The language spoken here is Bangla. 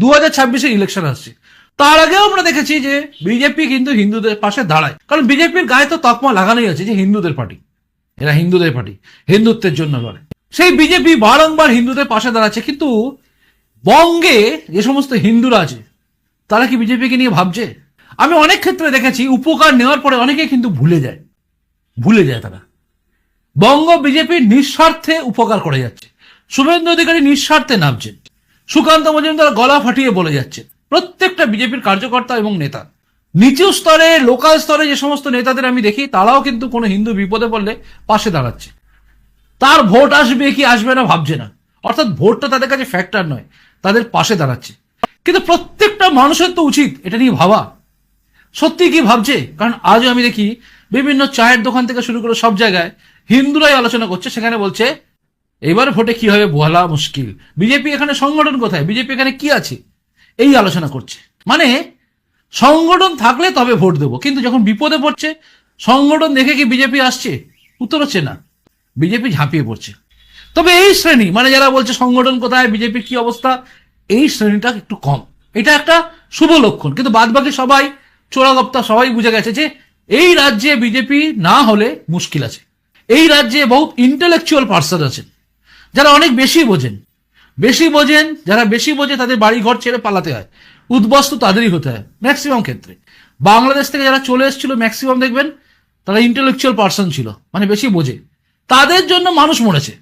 2026-এ ইলেকশন আসছে, তার আগেও আমরা দেখেছি যে বিজেপি কিন্তু হিন্দুদের পাশে দাঁড়ায়, কারণ বিজেপির গায়ে তো তকমা লাগানোই আছে যে হিন্দুদের পার্টি, এরা হিন্দুদের পার্টি, হিন্দুত্বের জন্য লড়ে। সেই বিজেপি বারংবার হিন্দুদের পাশে দাঁড়াচ্ছে, কিন্তু বঙ্গে যে সমস্ত হিন্দুরা আছে তারা কি বিজেপিকে নিয়ে ভাবছে? আমি অনেক ক্ষেত্রে দেখেছি উপকার নেওয়ার পরে অনেকে কিন্তু ভুলে যায় তারা। বঙ্গ বিজেপির নিঃস্বার্থে উপকার করে যাচ্ছে, শুভেন্দু অধিকারী নিঃস্বার্থে নামছেন, সুকান্ত মজুমদার গলা ফাটিয়ে বলে যাচ্ছে, প্রত্যেকটা বিজেপির কার্যকর্তা এবং নেতা, নিচু স্তরে লোকাল স্তরে যে সমস্ত নেতাদের আমি দেখি তারাও কিন্তু কোনো হিন্দু বিপদে পড়লে পাশে দাঁড়াচ্ছে। তার ভোট আসবে কি আসবে না ভাবছে না, অর্থাৎ ভোটটা তাদের কাছে ফ্যাক্টর নয়, তাদের পাশে দাঁড়াচ্ছে। কিন্তু প্রত্যেকটা মানুষের তো উচিত এটা নিয়ে ভাবা, সত্যি কি ভাবছে? কারণ আজও আমি দেখি বিভিন্ন চায়ের দোকান থেকে শুরু করে সব জায়গায় হিন্দুরাই আলোচনা করছে, সেখানে বলছে এবার ভোটে কি হবে বলা মুশকিল, বিজেপি এখানে সংগঠন কোথায়, বিজেপি এখানে কি আছে, এই আলোচনা করছে। মানে সংগঠন থাকলে তবে ভোট দেবো, কিন্তু যখন বিপদে পড়ছে সংগঠন দেখে কি বিজেপি আসছে? উত্তর হচ্ছে না, বিজেপি ঝাঁপিয়ে পড়ছে। তবে এই শ্রেণী, মানে যারা বলছে সংগঠন কোথায়, বিজেপির কি অবস্থা, এই শ্রেণীটা একটু কম, এটা একটা শুভ লক্ষণ। কিন্তু বাদ বাকি সবাই চোরাগপ্তা, সবাই বুঝে গেছে যে এই রাজ্যে বিজেপি না হলে মুশকিল আছে। এই রাজ্যে বহুত ইন্টেলেকচুয়াল পার্সন আছেন যারা অনেক বেশি বোঝেন, যারা বেশি বোঝে তাদের বাড়ি ঘর ছেড়ে পালাতে হয়, উদ্বস্ত তাদেরই হতে হয় ম্যাক্সিমাম ক্ষেত্রে। বাংলাদেশ থেকে যারা চলে এসেছিল ম্যাক্সিমাম দেখবেন তারা ইন্টেলেকচুয়াল পার্সন ছিল, মানে বেশি বোঝে, তাদের জন্য মানুষ মরেছে।